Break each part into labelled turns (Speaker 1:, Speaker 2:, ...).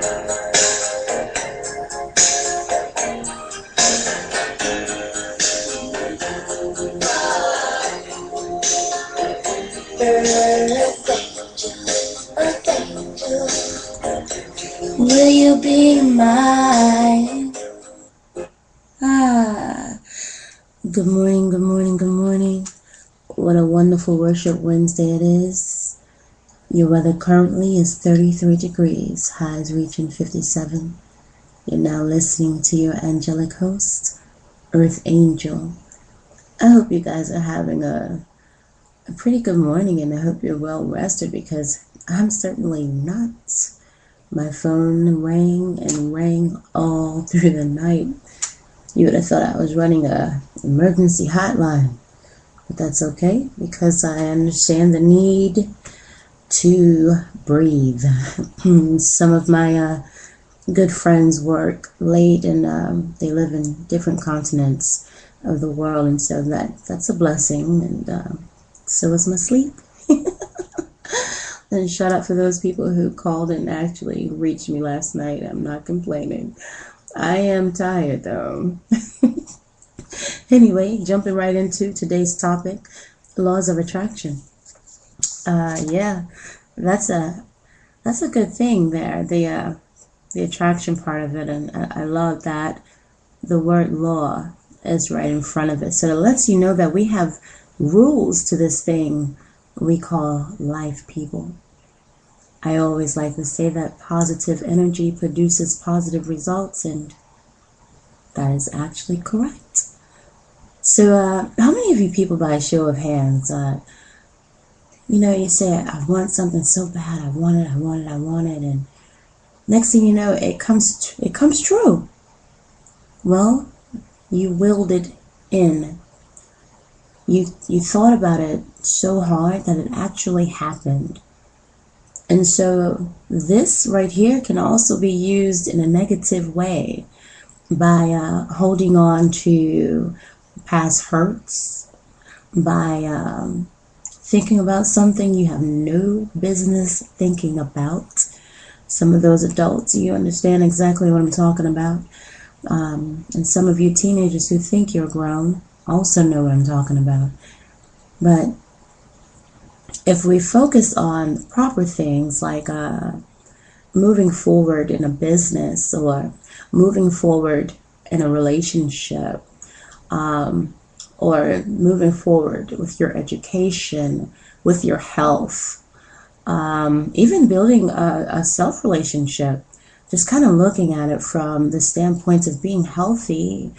Speaker 1: Will you be mine? Good morning, good morning, good morning. What a wonderful worship Wednesday it is. Your weather currently is 33 degrees, highs reaching 57. You're now listening to your angelic host, Earth Angel. I hope you guys are having a pretty good morning, and I hope you're well rested, because I'm certainly not. My phone rang and rang all through the night. You would have thought I was running a emergency hotline, but that's okay, because I understand the need to breathe. Some of my good friends work late, and they live in different continents of the world, and so that's a blessing, and so is my sleep. And shout out for those people who called and actually reached me last night. I'm not complaining. I am tired though. Anyway, jumping right into today's topic, laws of attraction. Yeah, that's a good thing there. The attraction part of it, and I love that the word law is right in front of it. So it lets you know that we have rules to this thing we call life, people. I always like to say that positive energy produces positive results, and that is actually correct. So how many of you people, by a show of hands, you say, I want something so bad, I want it, and next thing you know, it comes true. Well, you willed it in. You thought about it so hard that it actually happened. And so this right here can also be used in a negative way by holding on to past hurts, by thinking about something you have no business thinking about. Some of those adults, you understand exactly what I'm talking about. And some of you teenagers who think you're grown also know what I'm talking about. But if we focus on proper things like moving forward in a business, or moving forward in a relationship, or moving forward with your education, with your health, even building a self-relationship, just kind of looking at it from the standpoint of being healthy,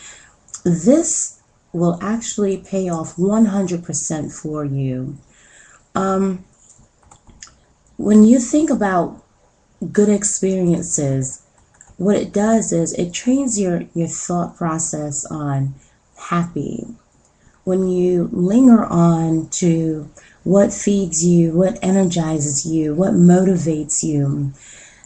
Speaker 1: this will actually pay off 100% for you. When you think about good experiences, what it does is it trains your thought process on happy. When you linger on to what feeds you, what energizes you, what motivates you,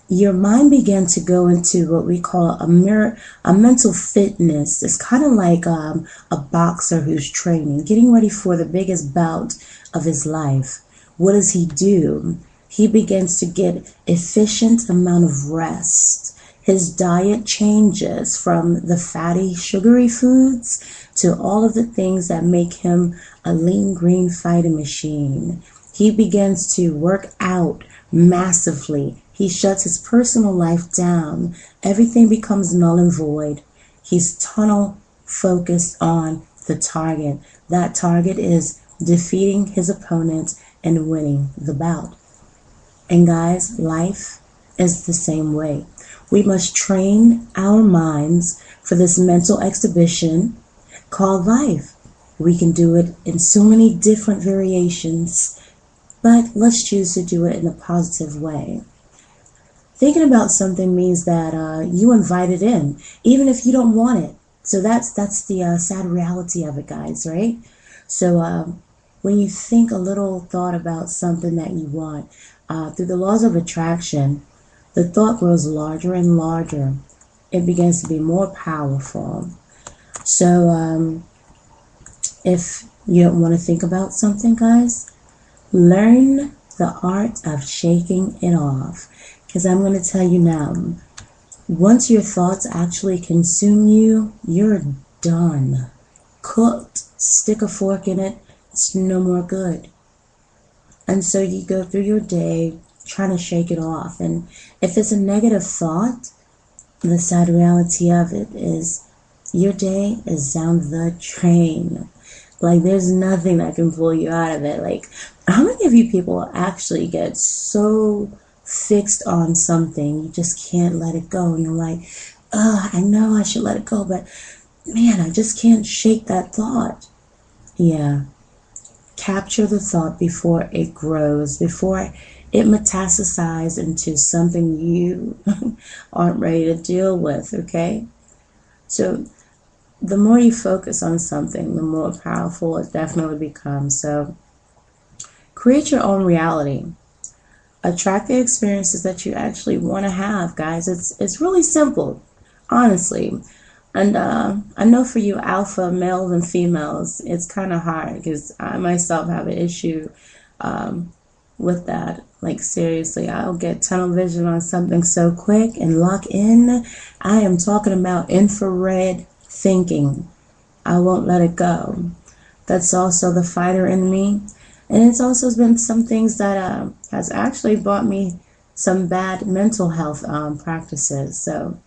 Speaker 1: your mind begins to go into what we call a mental fitness. It's kind of like a boxer who's training, getting ready for the biggest bout of his life. What does he do? He begins to get efficient amount of rest. His diet changes from the fatty, sugary foods to all of the things that make him a lean, green fighting machine. He begins to work out massively. He shuts his personal life down. Everything becomes null and void. He's tunnel focused on the target. That target is defeating his opponent and winning the bout. And guys, life is the same way. We must train our minds for this mental exhibition called life. We can do it in so many different variations, but let's choose to do it in a positive way. Thinking about something means that you invite it in, even if you don't want it. So that's the sad reality of it, guys, right? So when you think a little thought about something that you want, through the laws of attraction, the thought grows larger and larger. It begins to be more powerful. So if you don't want to think about something, guys, learn the art of shaking it off. Because I'm going to tell you now, Once your thoughts actually consume you, you're done. Cooked. Stick a fork in it. It's no more good. And so you go through your day trying to shake it off. And if it's a negative thought, the sad reality of it is your day is down the drain. Like, there's nothing that can pull you out of it. Like, how many of you people actually get so fixed on something you just can't let it go? And you're like, oh, I know I should let it go, but man, I just can't shake that thought. Yeah. Capture the thought before it grows, before it metastasizes into something you aren't ready to deal with, okay? So the more you focus on something, the more powerful it definitely becomes. So create your own reality. Attract the experiences that you actually want to have, guys. It's really simple, honestly. And I know for you alpha males and females, it's kind of hard because I myself have an issue with that. Like, seriously, I'll get tunnel vision on something so quick and lock in. I am talking about infrared thinking. I won't let it go. That's also the fighter in me. And it's also been some things that has actually brought me some bad mental health practices. So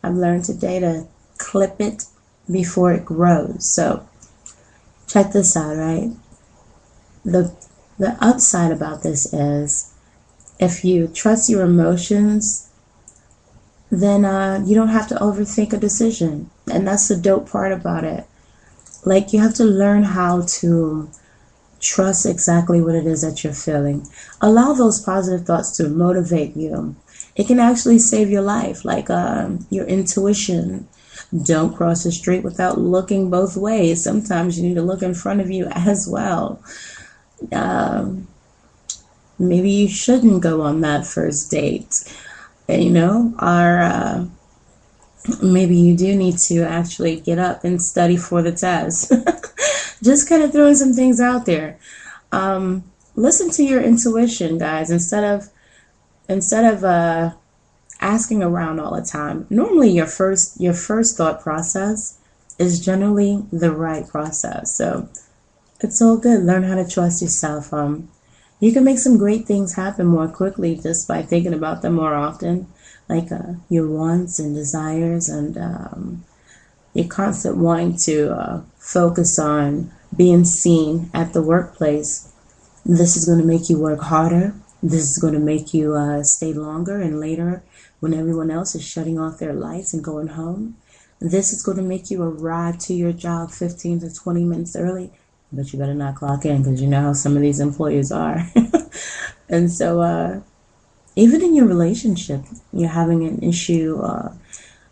Speaker 1: I've learned today to clip it before it grows. So check this out, right? The upside about this is if you trust your emotions, then you don't have to overthink a decision. And that's the dope part about it. Like, you have to learn how to trust exactly what it is that you're feeling. Allow those positive thoughts to motivate you. It can actually save your life, like your intuition. Don't cross the street without looking both ways. Sometimes you need to look in front of you as well. Maybe you shouldn't go on that first date, or maybe you do need to actually get up and study for the test. Just kind of throwing some things out there. Listen to your intuition, guys, instead of asking around all the time. Normally your first thought process is generally the right process. So it's all good. Learn how to trust yourself. You can make some great things happen more quickly just by thinking about them more often, like your wants and desires, and your constant wanting to focus on being seen at the workplace. This is going to make you work harder. This is going to make you stay longer and later when everyone else is shutting off their lights and going home. This is going to make you arrive to your job 15 to 20 minutes early, but you better not clock in because you know how some of these employees are. And so even in your relationship, you're having an issue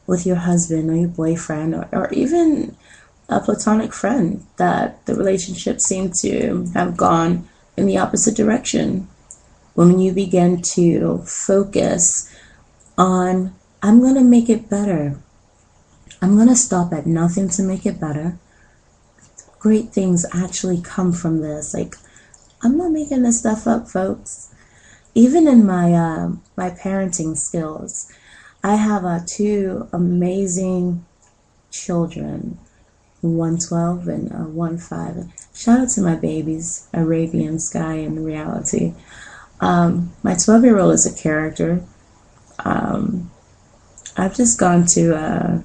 Speaker 1: with your husband or your boyfriend, or even a platonic friend, that the relationship seemed to have gone in the opposite direction. When you begin to focus on, I'm going to make it better, I'm going to stop at nothing to make it better, great things actually come from this. Like, I'm not making this stuff up, folks. Even in my my parenting skills, I have two amazing children, 112 and 15. Shout out to my babies, Arabian Sky and Reality. My 12-year-old is a character. I've just gone to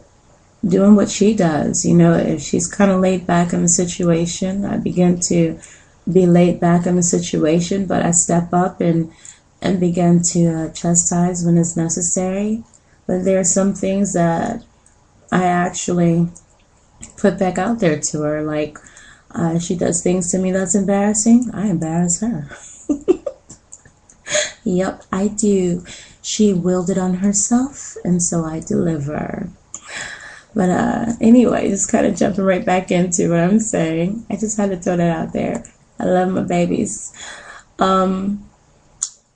Speaker 1: doing what she does. If she's kind of laid back in the situation, I begin to be laid back in the situation, but I step up and begin to chastise when it's necessary. But there are some things that I actually put back out there to her. Like, she does things to me that's embarrassing, I embarrass her. Yep, I do. She willed it on herself, and so I deliver. But anyway, just kind of jumping right back into what I'm saying. I just had to throw that out there. I love my babies.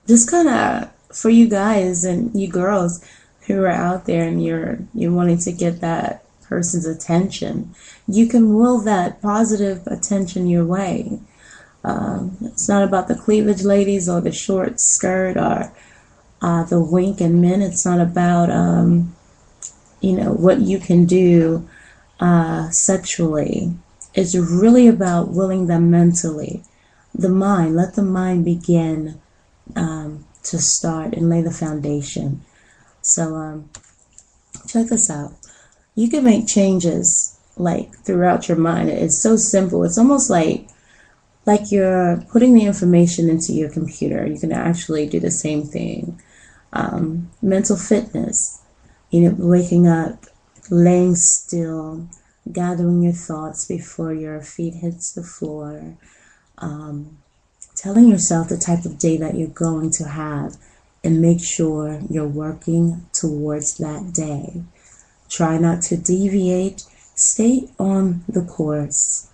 Speaker 1: Just kind of for you guys and you girls who are out there and you're wanting to get that person's attention, you can will that positive attention your way. It's not about the cleavage ladies or the short skirt or the wink and men. It's not about what you can do sexually. It's really about willing them mentally. The mind, let the mind begin to start and lay the foundation. So check this out. You can make changes like throughout your mind. It's so simple. It's almost like you're putting the information into your computer. You can actually do the same thing. Mental fitness, waking up, laying still, gathering your thoughts before your feet hits the floor, telling yourself the type of day that you're going to have, and make sure you're working towards that day. Try not to deviate. Stay on the course.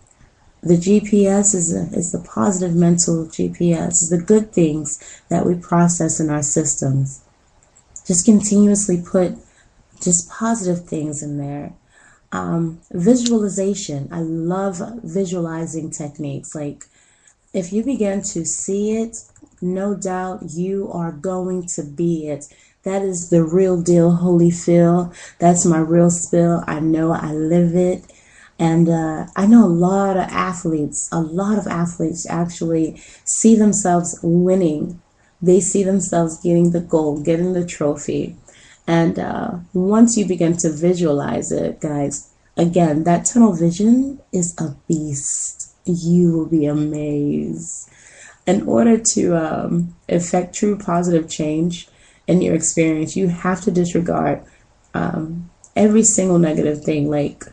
Speaker 1: The GPS is the positive mental GPS, is the good things that we process in our systems. Just continuously put just positive things in there. Visualization. I love visualizing techniques. Like, if you begin to see it, no doubt you are going to be it. That is the real deal, Holyfield. That's my real spill. I know I live it. And I know a lot of athletes actually see themselves winning. They see themselves getting the gold, getting the trophy. And once you begin to visualize it, guys, again, that tunnel vision is a beast. You will be amazed. In order to effect true positive change in your experience, you have to disregard every single negative thing. Like,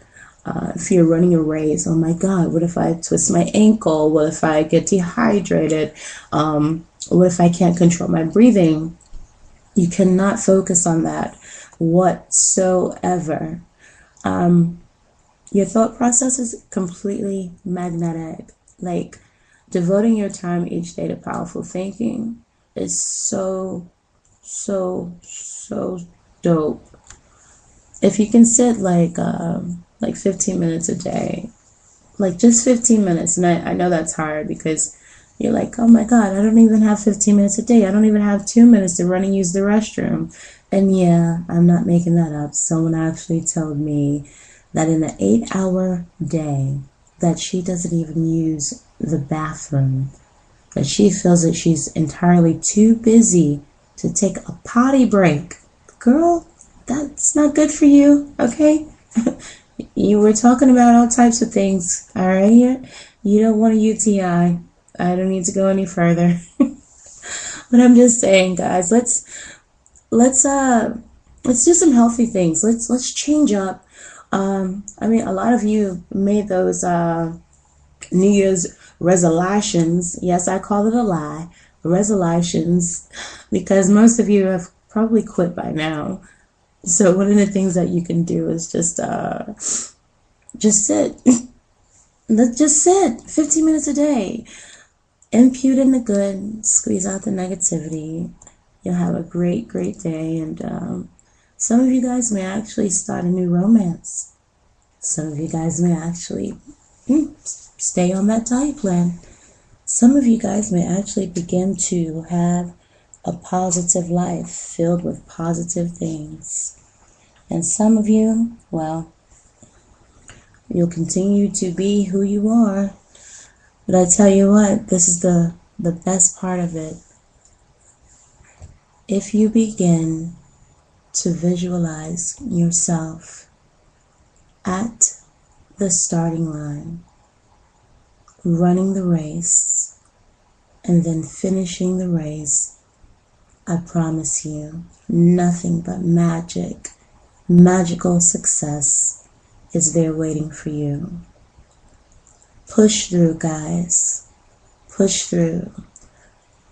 Speaker 1: if you're running a race, oh my God, what if I twist my ankle? What if I get dehydrated? What if I can't control my breathing? You cannot focus on that whatsoever. Your thought process is completely magnetic. Like, devoting your time each day to powerful thinking is so dope. If you can sit like 15 minutes a day, like just 15 minutes, and I know that's hard because you're like, oh my God, I don't even have 15 minutes a day. I don't even have 2 minutes to run and use the restroom. And yeah, I'm not making that up. Someone actually told me that in an 8-hour day that she doesn't even use the bathroom, that she feels that she's entirely too busy to take a potty break. Girl, that's not good for you, okay? You were talking about all types of things, all right? You don't want a UTI. I don't need to go any further. But I'm just saying, guys, let's do some healthy things. Let's change up. I mean, a lot of you made those New Year's resolutions. Yes, I call it a lie. Resolutions, because most of you have probably quit by now. So one of the things that you can do is just sit. Let's just sit 15 minutes a day. Impute in the good, squeeze out the negativity. You'll have a great day. And some of you guys may actually start a new romance. Some of you guys may actually stay on that diet plan. Some of you guys may actually begin to have a positive life filled with positive things. And some of you, well, you'll continue to be who you are. But I tell you what, this is the best part of it. If you begin to visualize yourself at the starting line, running the race, and then finishing the race, I promise you, nothing but magical success is there waiting for you. Push through, guys. Push through.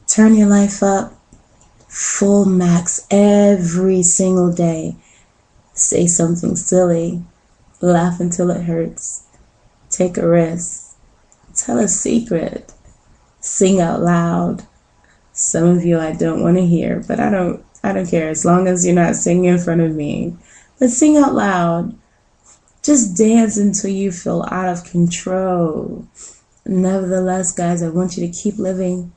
Speaker 1: Turn your life up full max every single day. Say something silly. Laugh until it hurts. Take a risk. Tell a secret. Sing out loud. Some of you I don't want to hear, but I don't care as long as you're not singing in front of me. But sing out loud. Just dance until you feel out of control. Nevertheless, guys, I want you to keep living,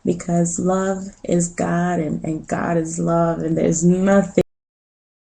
Speaker 1: because love is God and God is love, and there's nothing